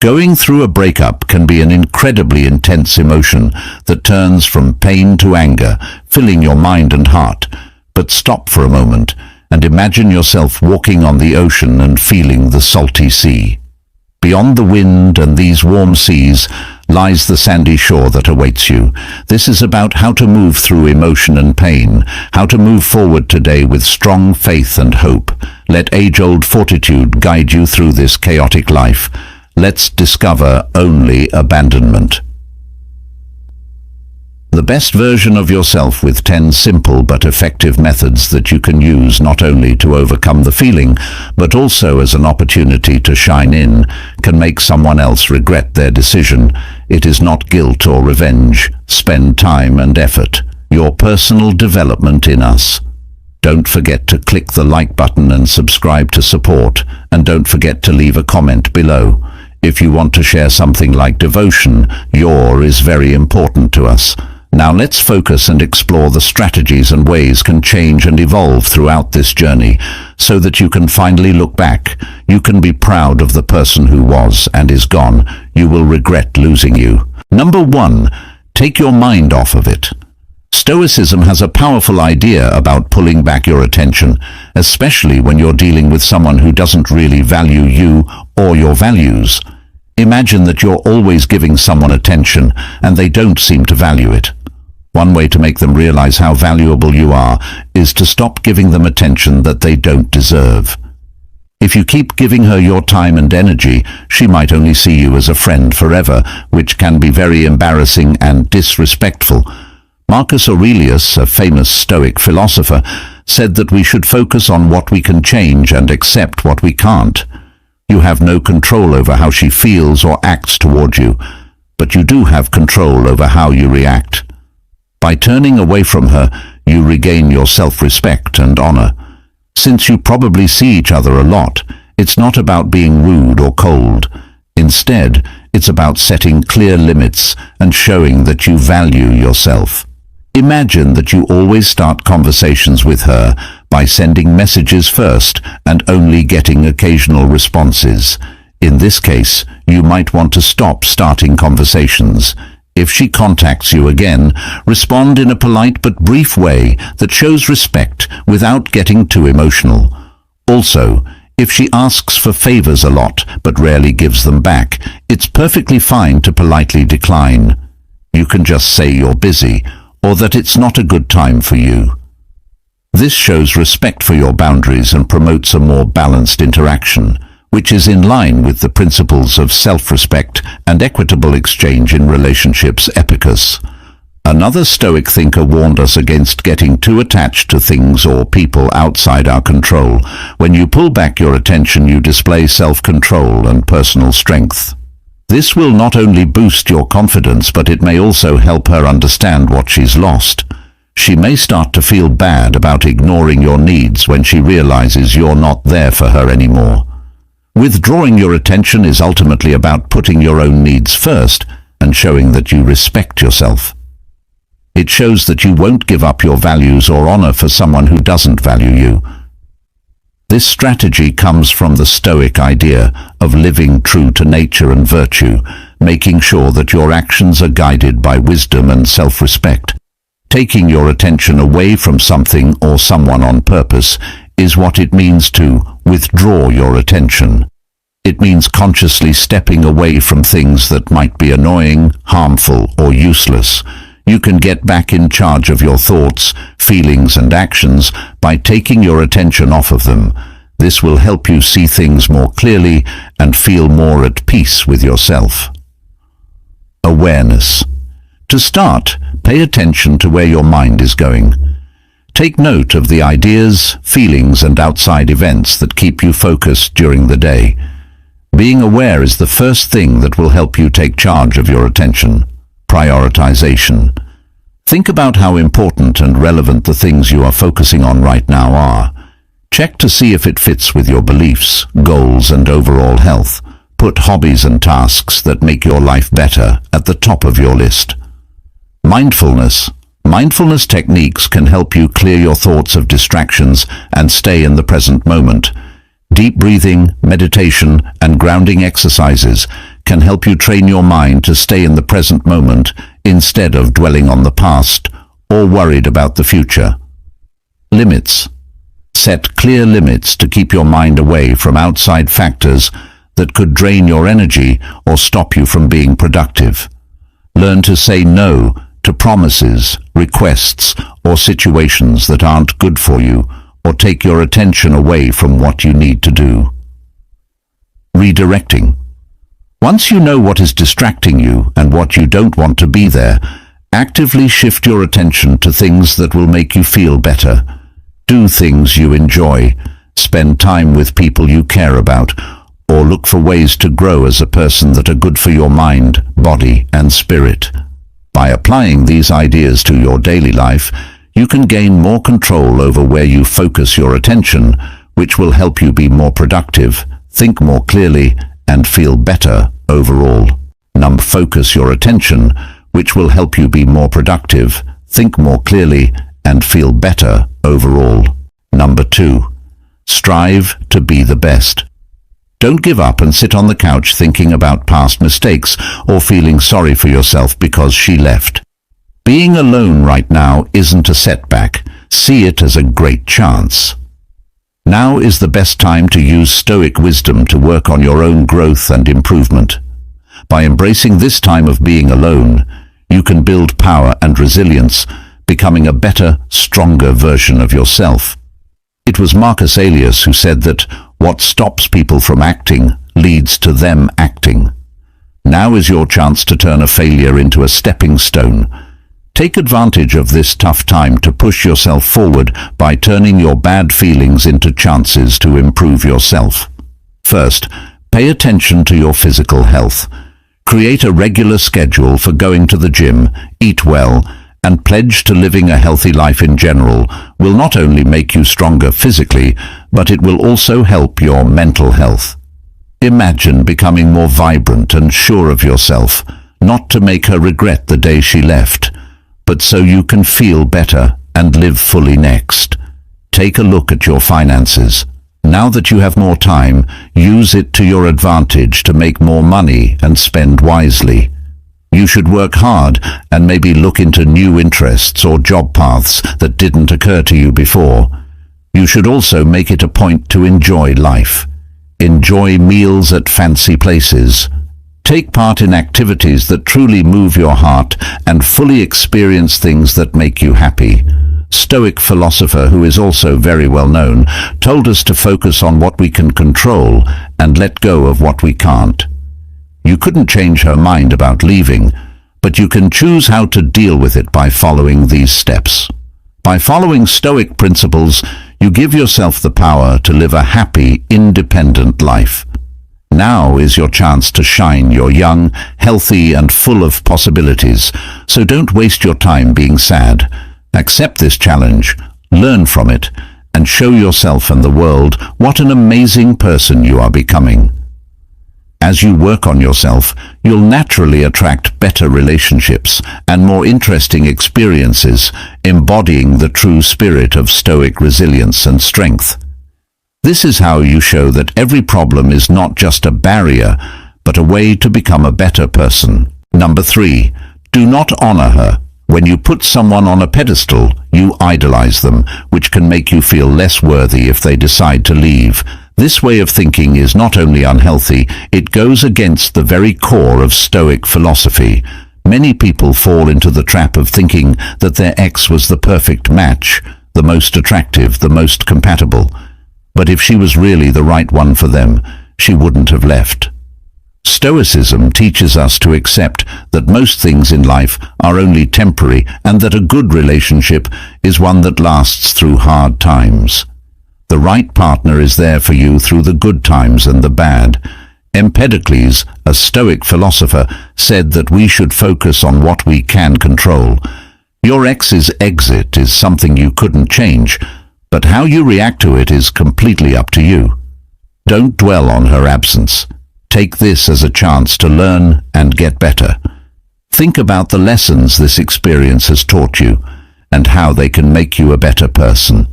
Going through a breakup can be an incredibly intense emotion that turns from pain to anger, filling your mind and heart. But stop for a moment and imagine yourself walking on the ocean and feeling the salty sea. Beyond the wind and these warm seas lies the sandy shore that awaits you. This is about how to move through emotion and pain, how to move forward today with strong faith and hope. Let age-old fortitude guide you through this chaotic life. Let's discover only abandonment. The best version of yourself with 10 simple but effective methods that you can use not only to overcome the feeling, but also as an opportunity to shine in, can make someone else regret their decision. It is not guilt or revenge. Spend time and effort. Your personal development in us. Don't forget to click the like button and subscribe to support, and don't forget to leave a comment below. If you want to share something like devotion, your is very important to us. Now let's focus and explore the strategies and ways can change and evolve throughout this journey, so that you can finally look back. You can be proud of the person who was and is gone. You will regret losing you. Number 1, take your mind off of it. Stoicism has a powerful idea about pulling back your attention, especially when you're dealing with someone who doesn't really value you or your values. Imagine that you're always giving someone attention and they don't seem to value it. One way to make them realize how valuable you are is to stop giving them attention that they don't deserve. If you keep giving her your time and energy, she might only see you as a friend forever, which can be very embarrassing and disrespectful. Marcus Aurelius, a famous Stoic philosopher, said that we should focus on what we can change and accept what we can't. You have no control over how she feels or acts toward you, but you do have control over how you react. By turning away from her, you regain your self-respect and honor. Since you probably see each other a lot, it's not about being rude or cold. Instead, it's about setting clear limits and showing that you value yourself. Imagine that you always start conversations with her by sending messages first and only getting occasional responses. In this case, you might want to stop starting conversations. If she contacts you again, respond in a polite but brief way that shows respect without getting too emotional. Also, if she asks for favors a lot but rarely gives them back, it's perfectly fine to politely decline. You can just say you're busy, or that it's not a good time for you. This shows respect for your boundaries and promotes a more balanced interaction, which is in line with the principles of self-respect and equitable exchange in relationships. Epicus. Another Stoic thinker warned us against getting too attached to things or people outside our control. When you pull back your attention, you display self-control and personal strength. This will not only boost your confidence, but it may also help her understand what she's lost. She may start to feel bad about ignoring your needs when she realizes you're not there for her anymore. Withdrawing your attention is ultimately about putting your own needs first and showing that you respect yourself. It shows that you won't give up your values or honor for someone who doesn't value you. This strategy comes from the Stoic idea of living true to nature and virtue, making sure that your actions are guided by wisdom and self-respect. Taking your attention away from something or someone on purpose is what it means to withdraw your attention. It means consciously stepping away from things that might be annoying, harmful, or useless. You can get back in charge of your thoughts, feelings, and actions by taking your attention off of them. This will help you see things more clearly and feel more at peace with yourself. Awareness. To start, pay attention to where your mind is going. Take note of the ideas, feelings, and outside events that keep you focused during the day. Being aware is the first thing that will help you take charge of your attention. Prioritization. Think about how important and relevant the things you are focusing on right now are. Check to see if it fits with your beliefs, goals, and overall health. Put hobbies and tasks that make your life better at the top of your list. Mindfulness. Mindfulness techniques can help you clear your thoughts of distractions and stay in the present moment. Deep breathing, meditation, and grounding exercises can help you train your mind to stay in the present moment instead of dwelling on the past or worried about the future. Limits. Set clear limits to keep your mind away from outside factors that could drain your energy or stop you from being productive. Learn to say no to promises, requests, or situations that aren't good for you or take your attention away from what you need to do. Redirecting. Once you know what is distracting you and what you don't want to be there, actively shift your attention to things that will make you feel better. Do things you enjoy, spend time with people you care about, or look for ways to grow as a person that are good for your mind, body, and spirit. By applying these ideas to your daily life, you can gain more control over where you focus your attention, which will help you be more productive, think more clearly, and feel better overall. Focus your attention, which will help you be more productive, think more clearly, and feel better overall. 2. Strive to be the best. Don't give up and sit on the couch thinking about past mistakes or feeling sorry for yourself because she left. Being alone right now isn't a setback. See it as a great chance. Now is the best time to use Stoic wisdom to work on your own growth and improvement. By embracing this time of being alone, you can build power and resilience, becoming a better, stronger version of yourself. It was Marcus Aurelius who said that what stops people from acting leads to them acting. Now is your chance to turn a failure into a stepping stone. Take advantage of this tough time to push yourself forward by turning your bad feelings into chances to improve yourself. First, pay attention to your physical health. Create a regular schedule for going to the gym, eat well, and pledge to living a healthy life in general will not only make you stronger physically, but it will also help your mental health. Imagine becoming more vibrant and sure of yourself, not to make her regret the day she left, but so you can feel better and live fully next. Take a look at your finances. Now that you have more time, use it to your advantage to make more money and spend wisely. You should work hard and maybe look into new interests or job paths that didn't occur to you before. You should also make it a point to enjoy life. Enjoy meals at fancy places. Take part in activities that truly move your heart and fully experience things that make you happy. Stoic philosopher, who is also very well known, told us to focus on what we can control and let go of what we can't. You couldn't change her mind about leaving, but you can choose how to deal with it by following these steps. By following Stoic principles, you give yourself the power to live a happy, independent life. Now is your chance to shine. You're young, healthy, and full of possibilities, so don't waste your time being sad. Accept this challenge, learn from it, and show yourself and the world what an amazing person you are becoming. As you work on yourself, you'll naturally attract better relationships and more interesting experiences, embodying the true spirit of Stoic resilience and strength. This is how you show that every problem is not just a barrier, but a way to become a better person. 3. Do not honor her. When you put someone on a pedestal, you idolize them, which can make you feel less worthy if they decide to leave. This way of thinking is not only unhealthy, it goes against the very core of Stoic philosophy. Many people fall into the trap of thinking that their ex was the perfect match, the most attractive, the most compatible. But if she was really the right one for them, she wouldn't have left. Stoicism teaches us to accept that most things in life are only temporary and that a good relationship is one that lasts through hard times. The right partner is there for you through the good times and the bad. Empedocles, a Stoic philosopher, said that we should focus on what we can control. Your ex's exit is something you couldn't change, but how you react to it is completely up to you. Don't dwell on her absence. Take this as a chance to learn and get better. Think about the lessons this experience has taught you and how they can make you a better person.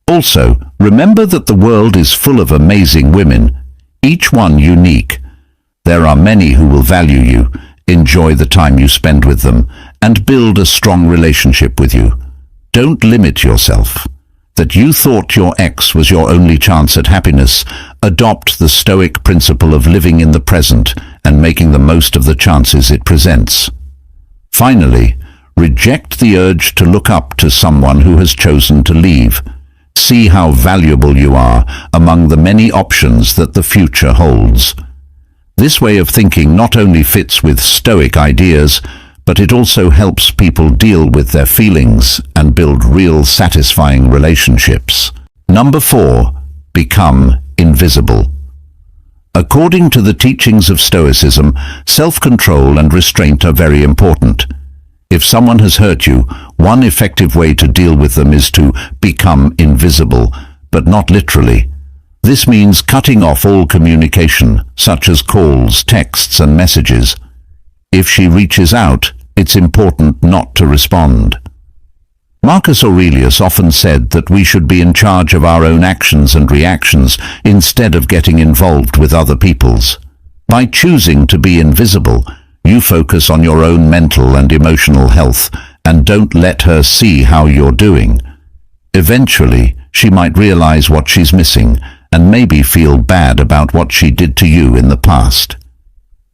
Also, remember that the world is full of amazing women, each one unique. There are many who will value you, enjoy the time you spend with them, and build a strong relationship with you. Don't limit yourself. That you thought your ex was your only chance at happiness. Adopt the Stoic principle of living in the present and making the most of the chances it presents. Finally, reject the urge to look up to someone who has chosen to leave. See how valuable you are among the many options that the future holds. This way of thinking not only fits with Stoic ideas, but it also helps people deal with their feelings and build real satisfying relationships. Number 4, become invisible. According to the teachings of Stoicism, self-control and restraint are very important. If someone has hurt you, one effective way to deal with them is to become invisible, but not literally. This means cutting off all communication, such as calls, texts, and messages. If she reaches out, it's important not to respond. Marcus Aurelius often said that we should be in charge of our own actions and reactions instead of getting involved with other people's. By choosing to be invisible, you focus on your own mental and emotional health and don't let her see how you're doing. Eventually, she might realize what she's missing and maybe feel bad about what she did to you in the past.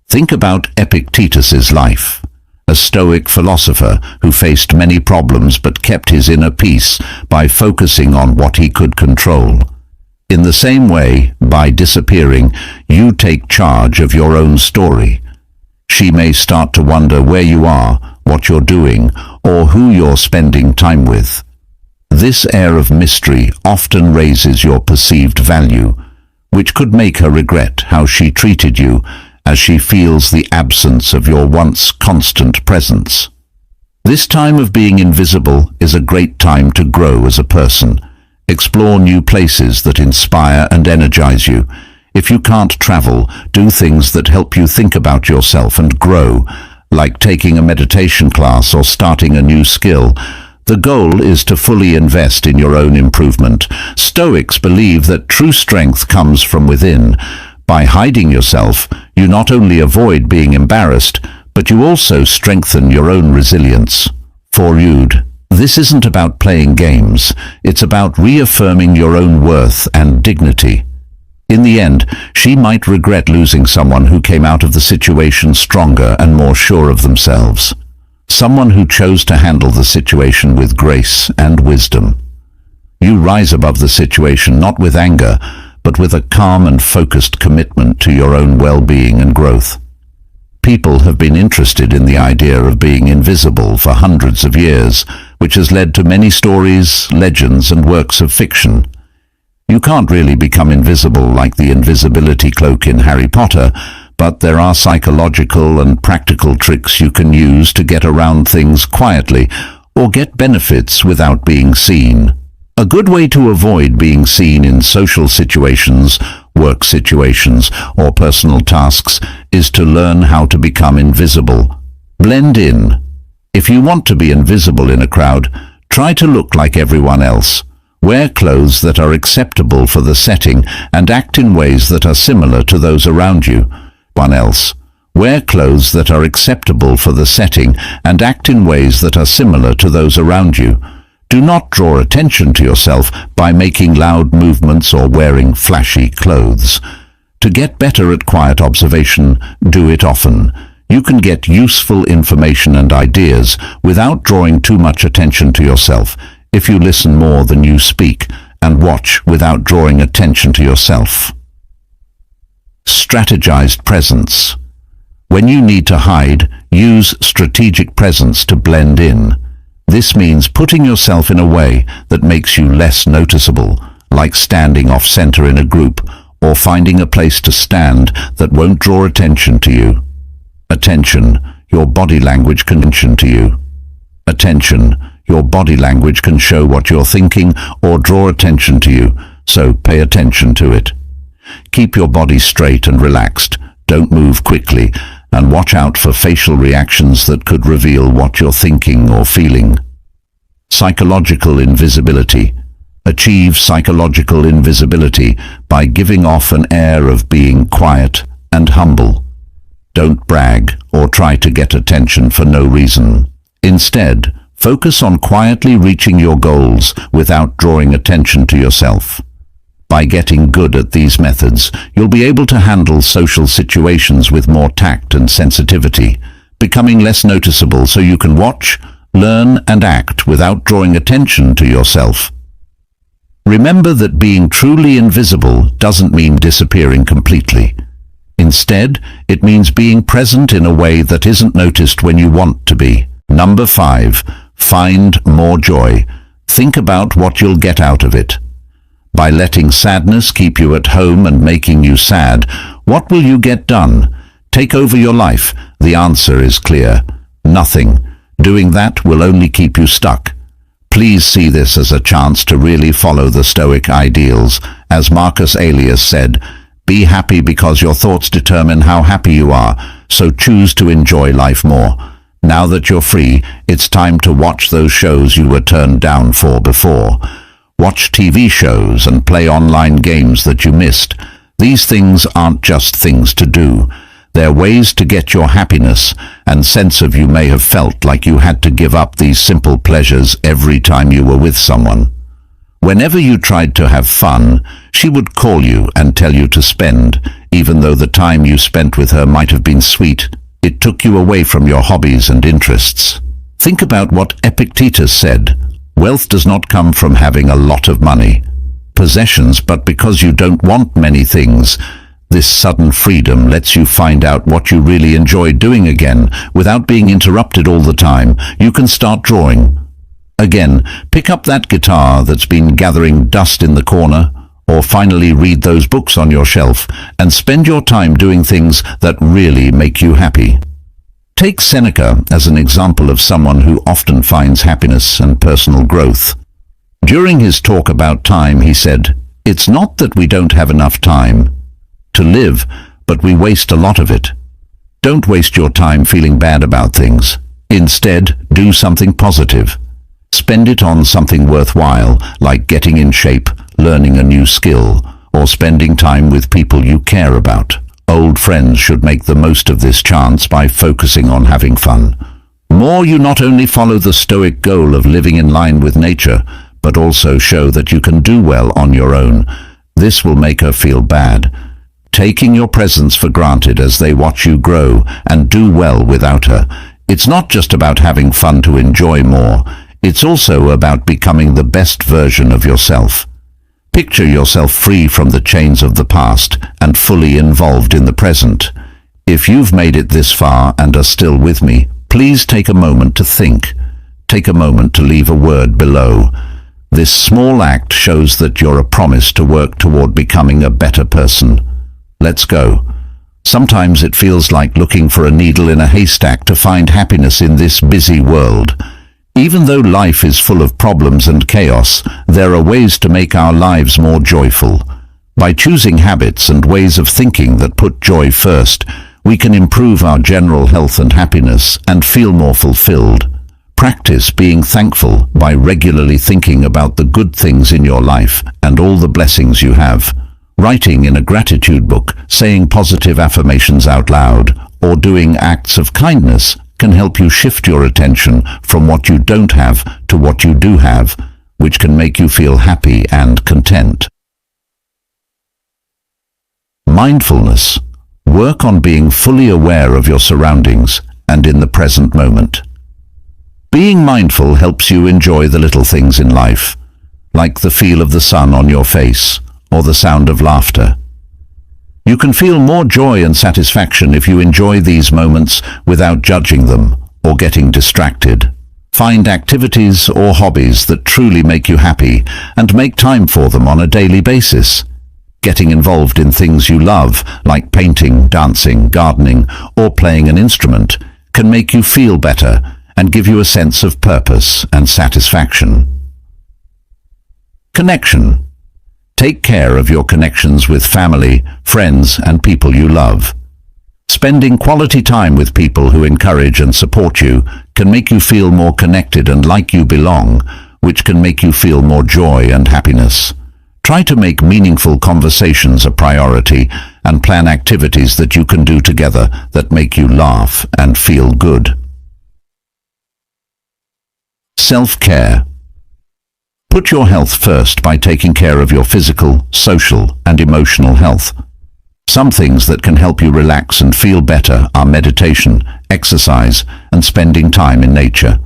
Think about Epictetus's life. A Stoic philosopher who faced many problems but kept his inner peace by focusing on what he could control. In the same way, by disappearing, you take charge of your own story. She may start to wonder where you are, what you're doing, or who you're spending time with. This air of mystery often raises your perceived value, which could make her regret how she treated you, as she feels the absence of your once constant presence. This time of being invisible is a great time to grow as a person. Explore new places that inspire and energize you. If you can't travel, do things that help you think about yourself and grow, like taking a meditation class or starting a new skill. The goal is to fully invest in your own improvement. Stoics believe that true strength comes from within. By hiding yourself, you not only avoid being embarrassed, but you also strengthen your own resilience. For Jude, this isn't about playing games, it's about reaffirming your own worth and dignity. In the end, she might regret losing someone who came out of the situation stronger and more sure of themselves. Someone who chose to handle the situation with grace and wisdom. You rise above the situation not with anger, but with a calm and focused commitment to your own well-being and growth. People have been interested in the idea of being invisible for hundreds of years, which has led to many stories, legends, and works of fiction. You can't really become invisible like the invisibility cloak in Harry Potter, but there are psychological and practical tricks you can use to get around things quietly or get benefits without being seen. A good way to avoid being seen in social situations, work situations, or personal tasks is to learn how to become invisible. Blend in. If you want to be invisible in a crowd, try to look like everyone else. Wear clothes that are acceptable for the setting and act in ways that are similar to those around you. Wear clothes that are acceptable for the setting and act in ways that are similar to those around you. Do not draw attention to yourself by making loud movements or wearing flashy clothes. To get better at quiet observation, do it often. You can get useful information and ideas without drawing too much attention to yourself if you listen more than you speak and watch without drawing attention to yourself. Strategized presence. When you need to hide, use strategic presence to blend in. This means putting yourself in a way that makes you less noticeable, like standing off-center in a group or finding a place to stand that won't draw attention to you. Attention, your body language can attention to you. Attention, your body language can show what you're thinking or draw attention to you, so pay attention to it. Keep your body straight and relaxed, don't move quickly, and watch out for facial reactions that could reveal what you're thinking or feeling. Psychological invisibility. Achieve psychological invisibility by giving off an air of being quiet and humble. Don't brag or try to get attention for no reason. Instead, focus on quietly reaching your goals without drawing attention to yourself. By getting good at these methods, you'll be able to handle social situations with more tact and sensitivity, becoming less noticeable so you can watch, learn, and act without drawing attention to yourself. Remember that being truly invisible doesn't mean disappearing completely. Instead, it means being present in a way that isn't noticed when you want to be. Number 5. Find more joy. Think about what you'll get out of it. By letting sadness keep you at home and making you sad, what will you get done? Take over your life? The answer is clear. Nothing. Doing that will only keep you stuck. Please see this as a chance to really follow the Stoic ideals. As Marcus Aurelius said, "Be happy because your thoughts determine how happy you are, so choose to enjoy life more." Now that you're free, it's time to watch those shows you were turned down for before. Watch TV shows and play online games that you missed. These things aren't just things to do. They're ways to get your happiness and sense of you may have felt like you had to give up these simple pleasures every time you were with someone. Whenever you tried to have fun, she would call you and tell you to spend, even though the time you spent with her might have been sweet. It took you away from your hobbies and interests. Think about what Epictetus said. Wealth does not come from having a lot of money, possessions, but because you don't want many things. This sudden freedom lets you find out what you really enjoy doing again, without being interrupted all the time. You can start drawing. Again, pick up that guitar that's been gathering dust in the corner, or finally read those books on your shelf, and spend your time doing things that really make you happy. Take Seneca as an example of someone who often finds happiness and personal growth. During his talk about time, he said, "It's not that we don't have enough time to live, but we waste a lot of it. Don't waste your time feeling bad about things. Instead, do something positive. Spend it on something worthwhile, like getting in shape, learning a new skill, or spending time with people you care about." Old friends should make the most of this chance by focusing on having fun. More, you not only follow the Stoic goal of living in line with nature, but also show that you can do well on your own. This will make her feel bad, taking your presence for granted as they watch you grow and do well without her. It's not just about having fun to enjoy more. It's also about becoming the best version of yourself. Picture yourself free from the chains of the past and fully involved in the present. If you've made it this far and are still with me, please take a moment to think. Take a moment to leave a word below. This small act shows that you're a promise to work toward becoming a better person. Let's go. Sometimes it feels like looking for a needle in a haystack to find happiness in this busy world. Even though life is full of problems and chaos, there are ways to make our lives more joyful. By choosing habits and ways of thinking that put joy first, we can improve our general health and happiness and feel more fulfilled. Practice being thankful by regularly thinking about the good things in your life and all the blessings you have. Writing in a gratitude book, saying positive affirmations out loud, or doing acts of kindness can help you shift your attention from what you don't have to what you do have, which can make you feel happy and content. Mindfulness. Work on being fully aware of your surroundings and in the present moment. Being mindful helps you enjoy the little things in life, like the feel of the sun on your face or the sound of laughter. You can feel more joy and satisfaction if you enjoy these moments without judging them or getting distracted. Find activities or hobbies that truly make you happy and make time for them on a daily basis. Getting involved in things you love, like painting, dancing, gardening, or playing an instrument, can make you feel better and give you a sense of purpose and satisfaction. Connection. Take care of your connections with family, friends, and people you love. Spending quality time with people who encourage and support you can make you feel more connected and like you belong, which can make you feel more joy and happiness. Try to make meaningful conversations a priority and plan activities that you can do together that make you laugh and feel good. Self-care. Put your health first by taking care of your physical, social, and emotional health. Some things that can help you relax and feel better are meditation, exercise, and spending time in nature.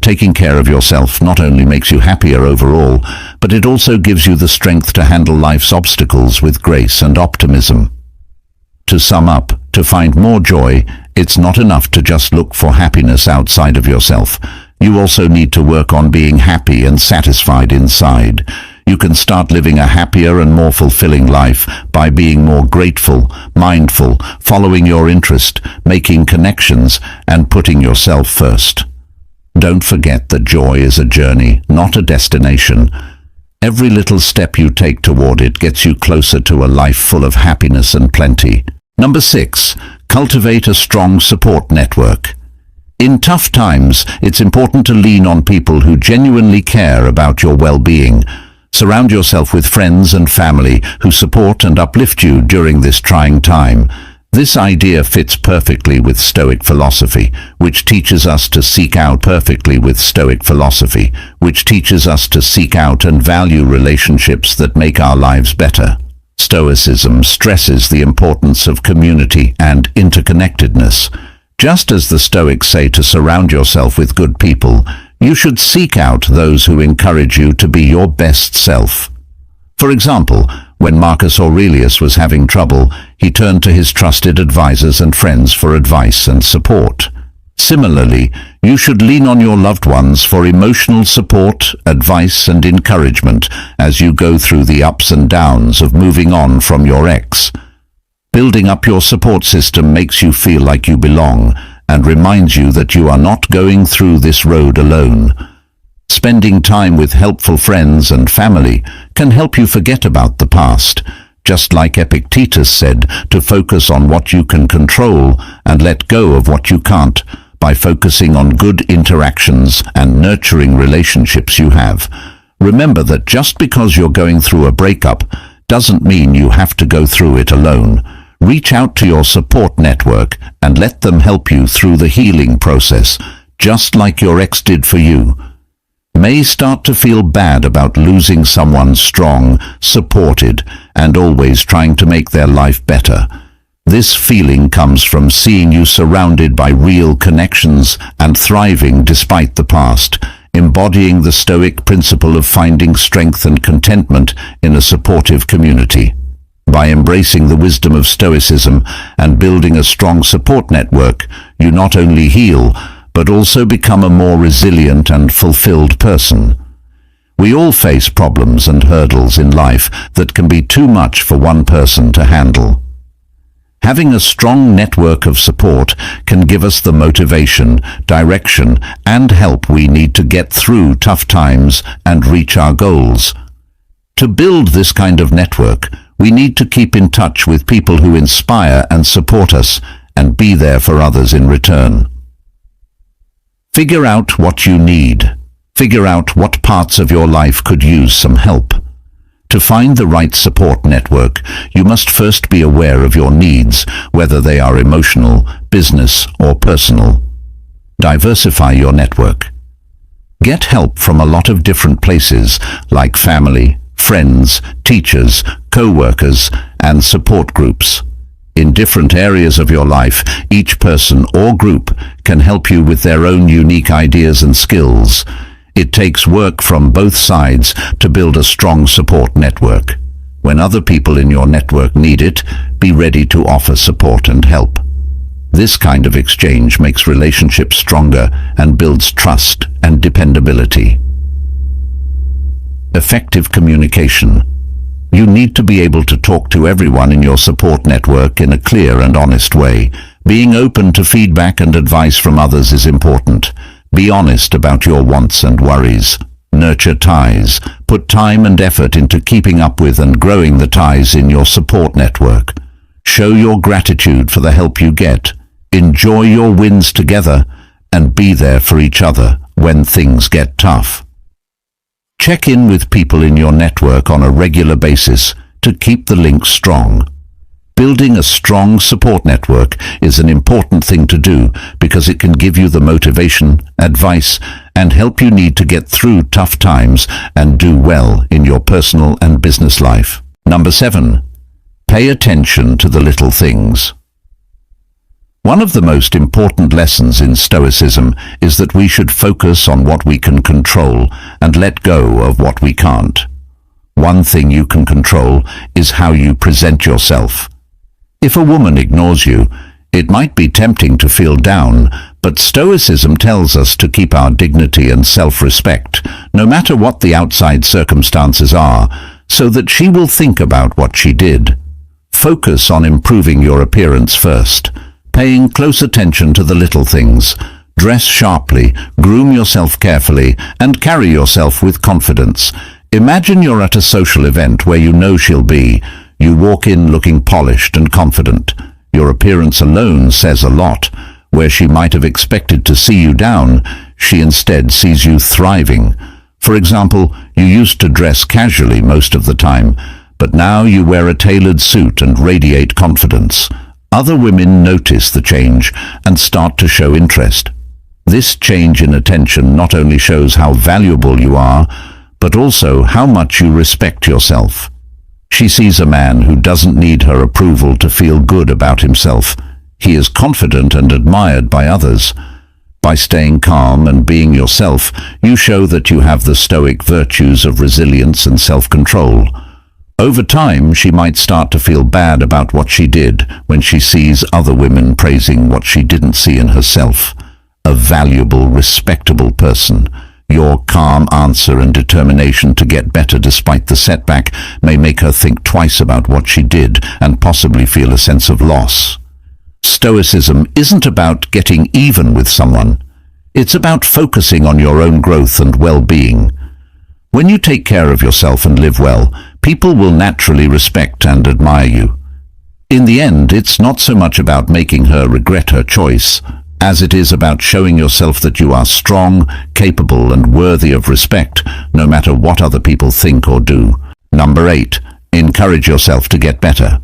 Taking care of yourself not only makes you happier overall, but it also gives you the strength to handle life's obstacles with grace and optimism. To sum up, to find more joy, it's not enough to just look for happiness outside of yourself. You also need to work on being happy and satisfied inside. You can start living a happier and more fulfilling life by being more grateful, mindful, following your interest, making connections, and putting yourself first. Don't forget that joy is a journey, not a destination. Every little step you take toward it gets you closer to a life full of happiness and plenty. Number 6, cultivate a strong support network. In tough times, it's important to lean on people who genuinely care about your well-being. Surround yourself with friends and family who support and uplift you during this trying time. This idea fits perfectly with Stoic philosophy, which teaches us to seek out and value relationships that make our lives better. Stoicism stresses the importance of community and interconnectedness. Just as the Stoics say to surround yourself with good people, you should seek out those who encourage you to be your best self. For example, when Marcus Aurelius was having trouble, he turned to his trusted advisors and friends for advice and support. Similarly, you should lean on your loved ones for emotional support, advice, and encouragement as you go through the ups and downs of moving on from your ex. Building up your support system makes you feel like you belong and reminds you that you are not going through this road alone. Spending time with helpful friends and family can help you forget about the past. Just like Epictetus said, to focus on what you can control and let go of what you can't, by focusing on good interactions and nurturing relationships you have. Remember that just because you're going through a breakup doesn't mean you have to go through it alone. Reach out to your support network and let them help you through the healing process, just like your ex did for you. May start to feel bad about losing someone strong, supported, and always trying to make their life better. This feeling comes from seeing you surrounded by real connections and thriving despite the past, embodying the Stoic principle of finding strength and contentment in a supportive community. By embracing the wisdom of Stoicism and building a strong support network, you not only heal, but also become a more resilient and fulfilled person. We all face problems and hurdles in life that can be too much for one person to handle. Having a strong network of support can give us the motivation, direction, and help we need to get through tough times and reach our goals. To build this kind of network, we need to keep in touch with people who inspire and support us and be there for others in return. Figure out what you need. Figure out what parts of your life could use some help. To find the right support network, you must first be aware of your needs, whether they are emotional, business, or personal. Diversify your network. Get help from a lot of different places, like family, friends, teachers, co-workers, and support groups. In different areas of your life, each person or group can help you with their own unique ideas and skills. It takes work from both sides to build a strong support network. When other people in your network need it, be ready to offer support and help. This kind of exchange makes relationships stronger and builds trust and dependability. Effective communication. You need to be able to talk to everyone in your support network in a clear and honest way. Being open to feedback and advice from others is important. Be honest about your wants and worries. Nurture ties. Put time and effort into keeping up with and growing the ties in your support network. Show your gratitude for the help you get. Enjoy your wins together and be there for each other when things get tough. Check in with people in your network on a regular basis to keep the link strong. Building a strong support network is an important thing to do because it can give you the motivation, advice, and help you need to get through tough times and do well in your personal and business life. Number 7. Pay attention to the little things. One of the most important lessons in Stoicism is that we should focus on what we can control and let go of what we can't. One thing you can control is how you present yourself. If a woman ignores you, it might be tempting to feel down, but Stoicism tells us to keep our dignity and self-respect, no matter what the outside circumstances are, so that she will think about what she did. Focus on improving your appearance first, paying close attention to the little things. Dress sharply, groom yourself carefully, and carry yourself with confidence. Imagine you're at a social event where you know she'll be. You walk in looking polished and confident. Your appearance alone says a lot. Where she might have expected to see you down, she instead sees you thriving. For example, you used to dress casually most of the time, but now you wear a tailored suit and radiate confidence. Other women notice the change and start to show interest. This change in attention not only shows how valuable you are, but also how much you respect yourself. She sees a man who doesn't need her approval to feel good about himself. He is confident and admired by others. By staying calm and being yourself, you show that you have the Stoic virtues of resilience and self-control. Over time, she might start to feel bad about what she did when she sees other women praising what she didn't see in herself. A valuable, respectable person. Your calm answer and determination to get better despite the setback may make her think twice about what she did and possibly feel a sense of loss. Stoicism isn't about getting even with someone. It's about focusing on your own growth and well-being. When you take care of yourself and live well, people will naturally respect and admire you. In the end, it's not so much about making her regret her choice, as it is about showing yourself that you are strong, capable, and worthy of respect, no matter what other people think or do. Number 8. Encourage yourself to get better.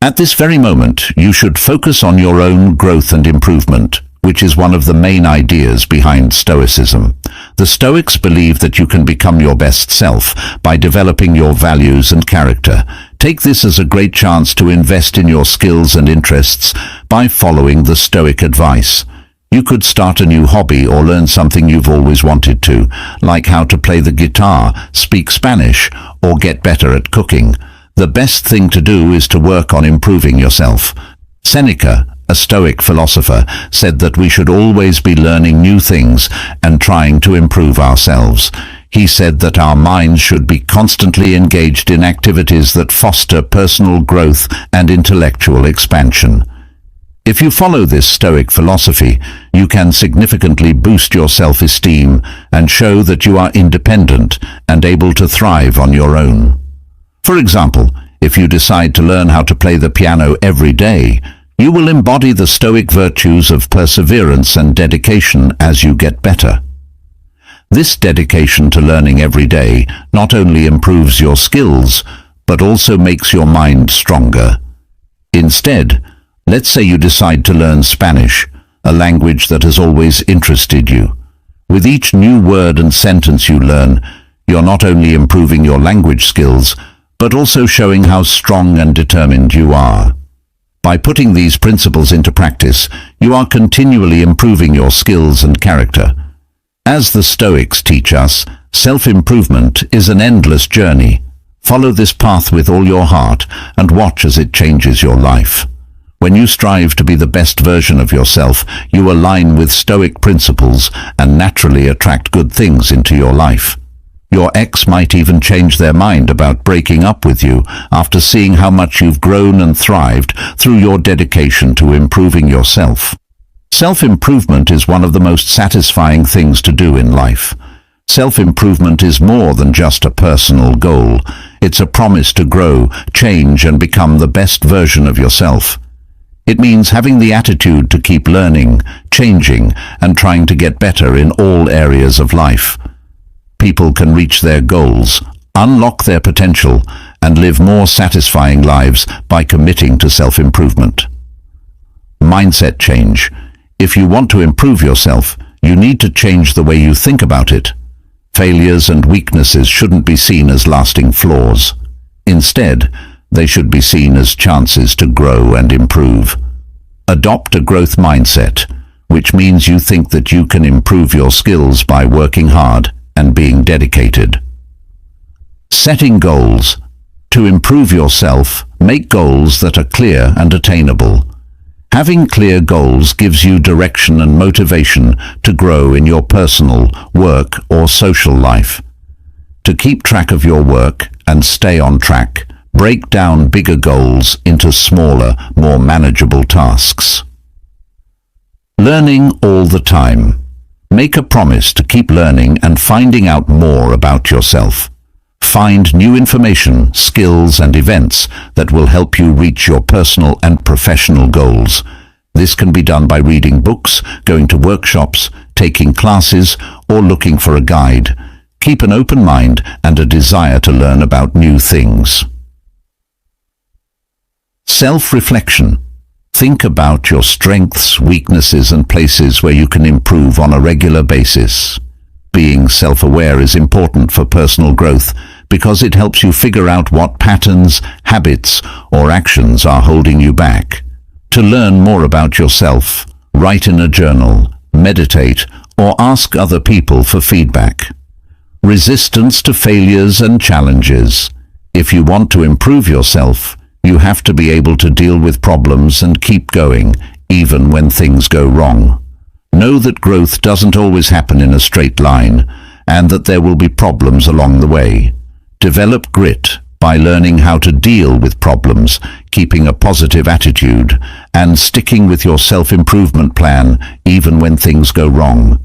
At this very moment, you should focus on your own growth and improvement, which is one of the main ideas behind Stoicism. The Stoics believe that you can become your best self by developing your values and character. Take this as a great chance to invest in your skills and interests by following the Stoic advice. You could start a new hobby or learn something you've always wanted to, like how to play the guitar, speak Spanish, or get better at cooking. The best thing to do is to work on improving yourself. Seneca, a Stoic philosopher, said that we should always be learning new things and trying to improve ourselves. He said that our minds should be constantly engaged in activities that foster personal growth and intellectual expansion. If you follow this Stoic philosophy, you can significantly boost your self-esteem and show that you are independent and able to thrive on your own. For example, if you decide to learn how to play the piano every day, you will embody the Stoic virtues of perseverance and dedication as you get better. This dedication to learning every day not only improves your skills, but also makes your mind stronger. Instead, let's say you decide to learn Spanish, a language that has always interested you. With each new word and sentence you learn, you're not only improving your language skills, but also showing how strong and determined you are. By putting these principles into practice, you are continually improving your skills and character. As the Stoics teach us, self-improvement is an endless journey. Follow this path with all your heart and watch as it changes your life. When you strive to be the best version of yourself, you align with Stoic principles and naturally attract good things into your life. Your ex might even change their mind about breaking up with you after seeing how much you've grown and thrived through your dedication to improving yourself. Self-improvement is one of the most satisfying things to do in life. Self-improvement is more than just a personal goal. It's a promise to grow, change, and become the best version of yourself. It means having the attitude to keep learning, changing, and trying to get better in all areas of life. People can reach their goals, unlock their potential, and live more satisfying lives by committing to self-improvement. Mindset change. If you want to improve yourself, you need to change the way you think about it. Failures and weaknesses shouldn't be seen as lasting flaws. Instead, they should be seen as chances to grow and improve. Adopt a growth mindset, which means you think that you can improve your skills by working hard and being dedicated. Setting goals. To improve yourself, make goals that are clear and attainable. Having clear goals gives you direction and motivation to grow in your personal, work, or social life. To keep track of your work and stay on track, break down bigger goals into smaller, more manageable tasks. Learning all the time. Make a promise to keep learning and finding out more about yourself. Find new information, skills, and events that will help you reach your personal and professional goals. This can be done by reading books, going to workshops, taking classes, or looking for a guide. Keep an open mind and a desire to learn about new things. Self-reflection. Think about your strengths, weaknesses, and places where you can improve on a regular basis. Being self-aware is important for personal growth because it helps you figure out what patterns, habits, or actions are holding you back. To learn more about yourself, write in a journal, meditate, or ask other people for feedback. Resistance to failures and challenges. If you want to improve yourself, you have to be able to deal with problems and keep going, even when things go wrong. Know that growth doesn't always happen in a straight line, and that there will be problems along the way. Develop grit by learning how to deal with problems, keeping a positive attitude, and sticking with your self-improvement plan even when things go wrong.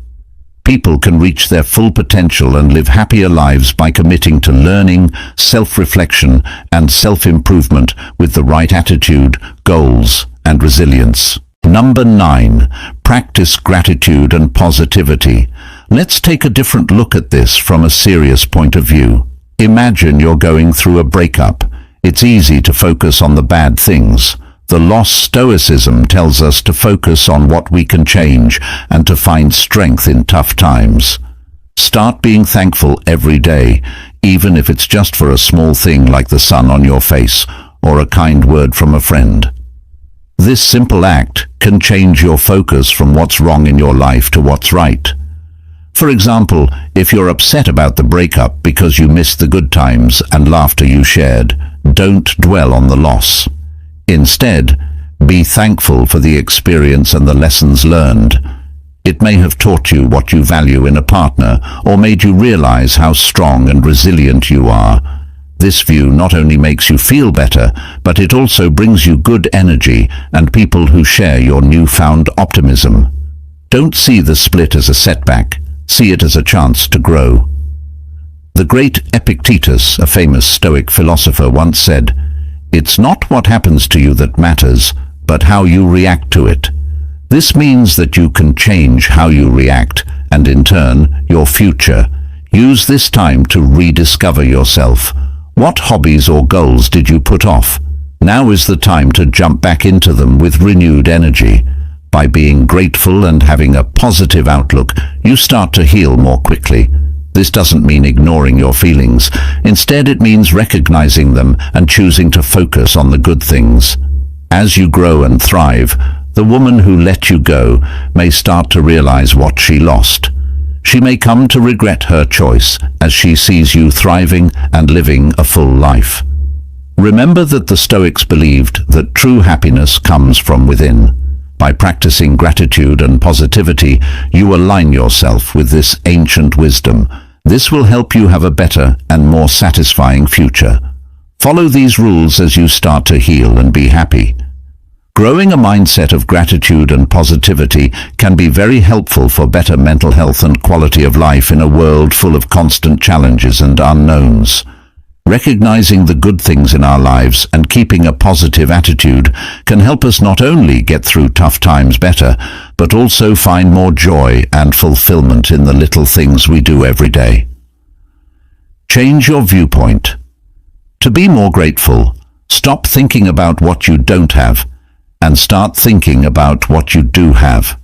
People can reach their full potential and live happier lives by committing to learning, self-reflection, and self-improvement with the right attitude, goals, and resilience. Number 9. Practice gratitude and positivity. Let's take a different look at this from a serious point of view. Imagine you're going through a breakup. It's easy to focus on the bad things. The lost Stoicism tells us to focus on what we can change and to find strength in tough times. Start being thankful every day, even if it's just for a small thing like the sun on your face or a kind word from a friend. This simple act can change your focus from what's wrong in your life to what's right. For example, if you're upset about the breakup because you missed the good times and laughter you shared, don't dwell on the loss. Instead, be thankful for the experience and the lessons learned. It may have taught you what you value in a partner or made you realize how strong and resilient you are. This view not only makes you feel better, but it also brings you good energy and people who share your newfound optimism. Don't see the split as a setback. See it as a chance to grow. The great Epictetus, a famous Stoic philosopher, once said, "It's not what happens to you that matters, but how you react to it." This means that you can change how you react, and in turn, your future. Use this time to rediscover yourself. What hobbies or goals did you put off? Now is the time to jump back into them with renewed energy. By being grateful and having a positive outlook, you start to heal more quickly. This doesn't mean ignoring your feelings. Instead, it means recognizing them and choosing to focus on the good things. As you grow and thrive, the woman who let you go may start to realize what she lost. She may come to regret her choice as she sees you thriving and living a full life. Remember that the Stoics believed that true happiness comes from within. By practicing gratitude and positivity, you align yourself with this ancient wisdom. This will help you have a better and more satisfying future. Follow these rules as you start to heal and be happy. Growing a mindset of gratitude and positivity can be very helpful for better mental health and quality of life in a world full of constant challenges and unknowns. Recognizing the good things in our lives and keeping a positive attitude can help us not only get through tough times better, but also find more joy and fulfillment in the little things we do every day. Change your viewpoint. To be more grateful, stop thinking about what you don't have and start thinking about what you do have.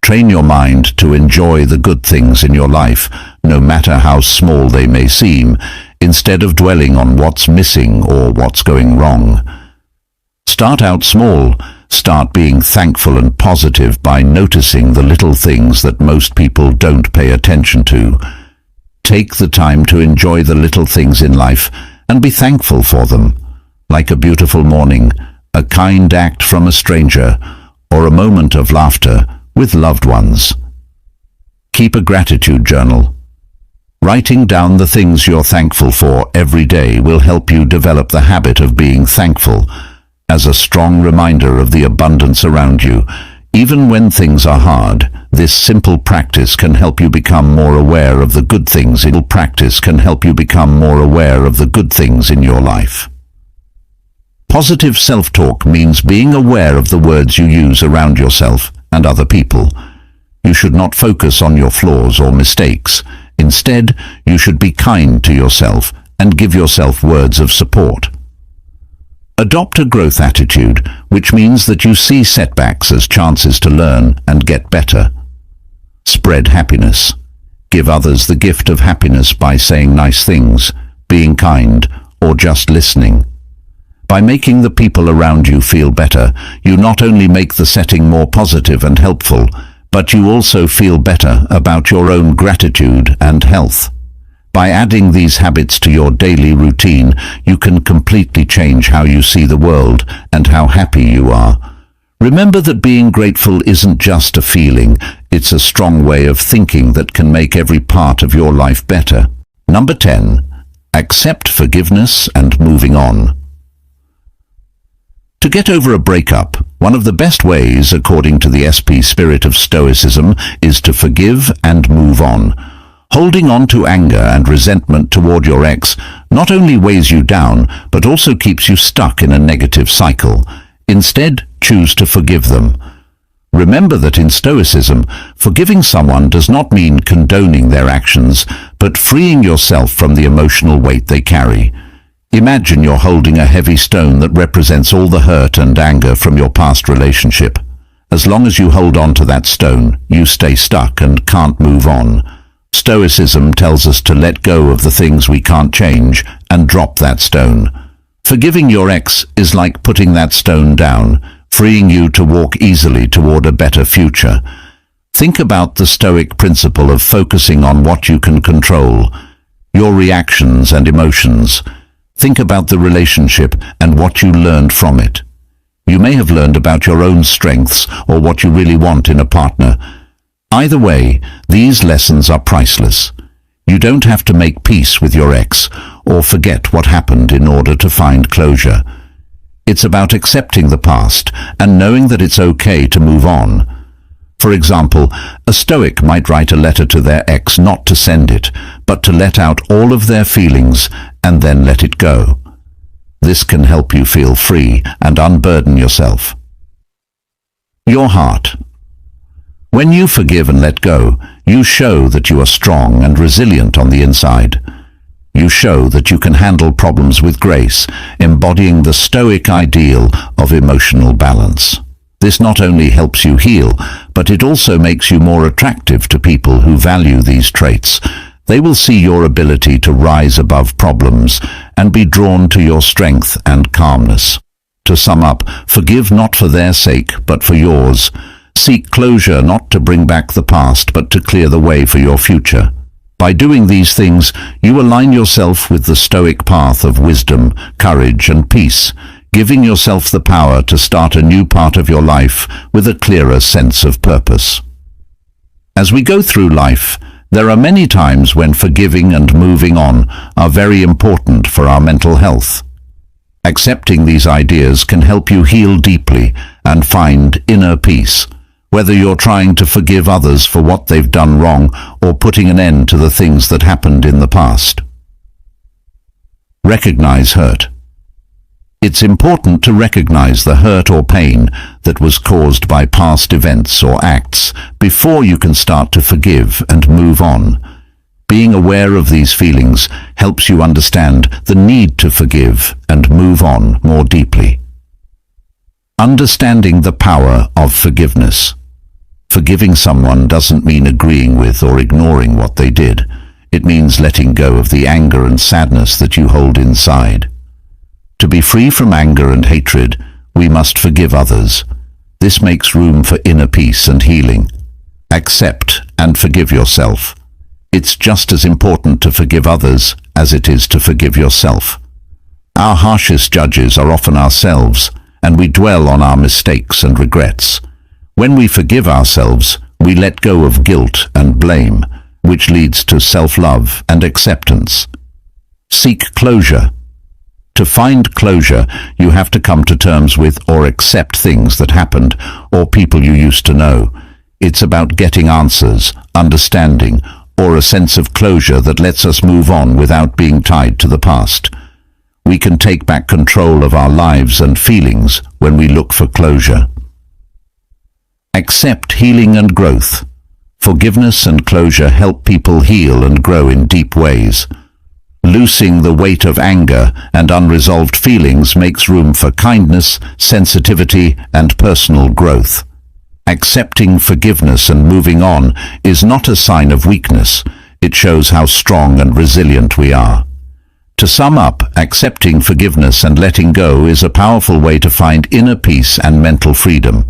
Train your mind to enjoy the good things in your life, no matter how small they may seem, instead of dwelling on what's missing or what's going wrong. Start out small. Start being thankful and positive by noticing the little things that most people don't pay attention to. Take the time to enjoy the little things in life and be thankful for them, like a beautiful morning, a kind act from a stranger, or a moment of laughter with loved ones. Keep a gratitude journal. Writing down the things you're thankful for every day will help you develop the habit of being thankful, as a strong reminder of the abundance around you. Even when things are hard, this simple practice can help you become more aware of the good things in your life. Positive self-talk means being aware of the words you use around yourself and other people. You should not focus on your flaws or mistakes. Instead, you should be kind to yourself and give yourself words of support. Adopt a growth attitude, which means that you see setbacks as chances to learn and get better. Spread happiness. Give others the gift of happiness by saying nice things, being kind, or just listening. By making the people around you feel better, you not only make the setting more positive and helpful, but you also feel better about your own gratitude and health. By adding these habits to your daily routine, you can completely change how you see the world and how happy you are. Remember that being grateful isn't just a feeling, it's a strong way of thinking that can make every part of your life better. Number 10. Accept forgiveness and moving on. To get over a breakup, one of the best ways, according to the SP spirit of Stoicism, is to forgive and move on. Holding on to anger and resentment toward your ex not only weighs you down, but also keeps you stuck in a negative cycle. Instead, choose to forgive them. Remember that in Stoicism, forgiving someone does not mean condoning their actions, but freeing yourself from the emotional weight they carry. Imagine you're holding a heavy stone that represents all the hurt and anger from your past relationship. As long as you hold on to that stone, you stay stuck and can't move on. Stoicism tells us to let go of the things we can't change and drop that stone. Forgiving your ex is like putting that stone down, freeing you to walk easily toward a better future. Think about the Stoic principle of focusing on what you can control, your reactions and emotions. Think about the relationship and what you learned from it. You may have learned about your own strengths or what you really want in a partner. Either way, these lessons are priceless. You don't have to make peace with your ex or forget what happened in order to find closure. It's about accepting the past and knowing that it's okay to move on. For example, a Stoic might write a letter to their ex not to send it, but to let out all of their feelings and then let it go. This can help you feel free and unburden yourself. Your heart. When you forgive and let go, you show that you are strong and resilient on the inside. You show that you can handle problems with grace, embodying the Stoic ideal of emotional balance. This not only helps you heal, but it also makes you more attractive to people who value these traits. They will see your ability to rise above problems and be drawn to your strength and calmness. To sum up, forgive not for their sake, but for yours. Seek closure not to bring back the past, but to clear the way for your future. By doing these things, you align yourself with the Stoic path of wisdom, courage, and peace, giving yourself the power to start a new part of your life with a clearer sense of purpose. As we go through life, there are many times when forgiving and moving on are very important for our mental health. Accepting these ideas can help you heal deeply and find inner peace, whether you're trying to forgive others for what they've done wrong or putting an end to the things that happened in the past. Recognize hurt. It's important to recognize the hurt or pain that was caused by past events or acts before you can start to forgive and move on. Being aware of these feelings helps you understand the need to forgive and move on more deeply. Understanding the power of forgiveness. Forgiving someone doesn't mean agreeing with or ignoring what they did. It means letting go of the anger and sadness that you hold inside. To be free from anger and hatred, we must forgive others. This makes room for inner peace and healing. Accept and forgive yourself. It's just as important to forgive others as it is to forgive yourself. Our harshest judges are often ourselves, and we dwell on our mistakes and regrets. When we forgive ourselves, we let go of guilt and blame, which leads to self-love and acceptance. Seek closure. To find closure, you have to come to terms with or accept things that happened or people you used to know. It's about getting answers, understanding, or a sense of closure that lets us move on without being tied to the past. We can take back control of our lives and feelings when we look for closure. Accept healing and growth. Forgiveness and closure help people heal and grow in deep ways. Loosing the weight of anger and unresolved feelings makes room for kindness, sensitivity, and personal growth. Accepting forgiveness and moving on is not a sign of weakness. It shows how strong and resilient we are. To sum up, accepting forgiveness and letting go is a powerful way to find inner peace and mental freedom.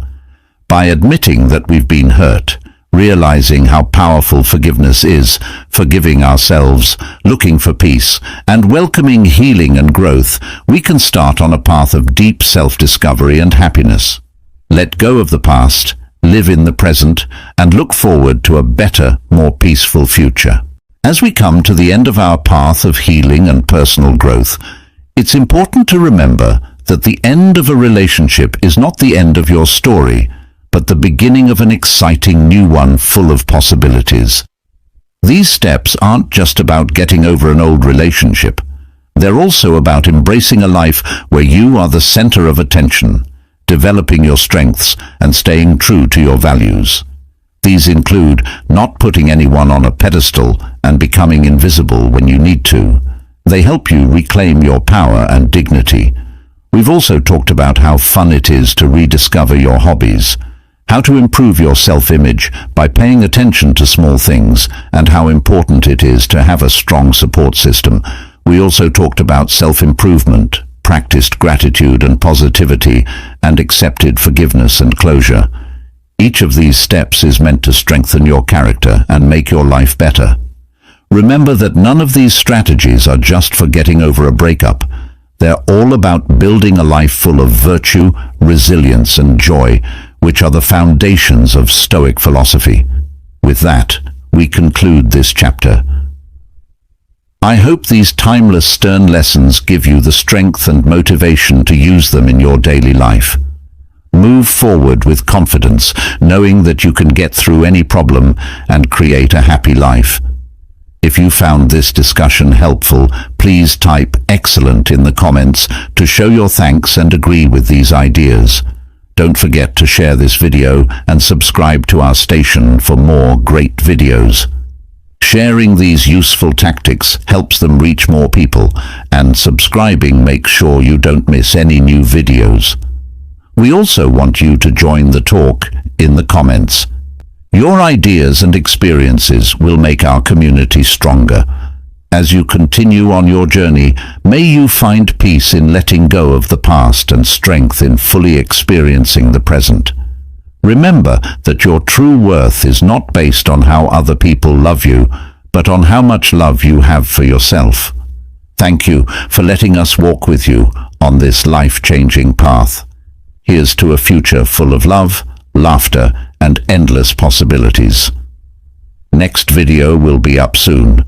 By admitting that we've been hurt, realizing how powerful forgiveness is, forgiving ourselves, looking for peace, and welcoming healing and growth, we can start on a path of deep self-discovery and happiness. Let go of the past, live in the present, and look forward to a better, more peaceful future. As we come to the end of our path of healing and personal growth, it's important to remember that the end of a relationship is not the end of your story, but the beginning of an exciting new one full of possibilities. These steps aren't just about getting over an old relationship. They're also about embracing a life where you are the center of attention, developing your strengths and staying true to your values. These include not putting anyone on a pedestal and becoming invisible when you need to. They help you reclaim your power and dignity. We've also talked about how fun it is to rediscover your hobbies, how to improve your self-image by paying attention to small things, and how important it is to have a strong support system. We also talked about self-improvement, practiced gratitude and positivity, and accepted forgiveness and closure. Each of these steps is meant to strengthen your character and make your life better. Remember that none of these strategies are just for getting over a breakup. They're all about building a life full of virtue, resilience, and joy, which are the foundations of Stoic philosophy. With that, we conclude this chapter. I hope these timeless, stern lessons give you the strength and motivation to use them in your daily life. Move forward with confidence, knowing that you can get through any problem and create a happy life. If you found this discussion helpful, please type "excellent" in the comments to show your thanks and agree with these ideas. Don't forget to share this video and subscribe to our station for more great videos. Sharing these useful tactics helps them reach more people, and subscribing makes sure you don't miss any new videos. We also want you to join the talk in the comments. Your ideas and experiences will make our community stronger. As you continue on your journey, may you find peace in letting go of the past and strength in fully experiencing the present. Remember that your true worth is not based on how other people love you, but on how much love you have for yourself. Thank you for letting us walk with you on this life-changing path. Here's to a future full of love, laughter, and endless possibilities. Next video will be up soon.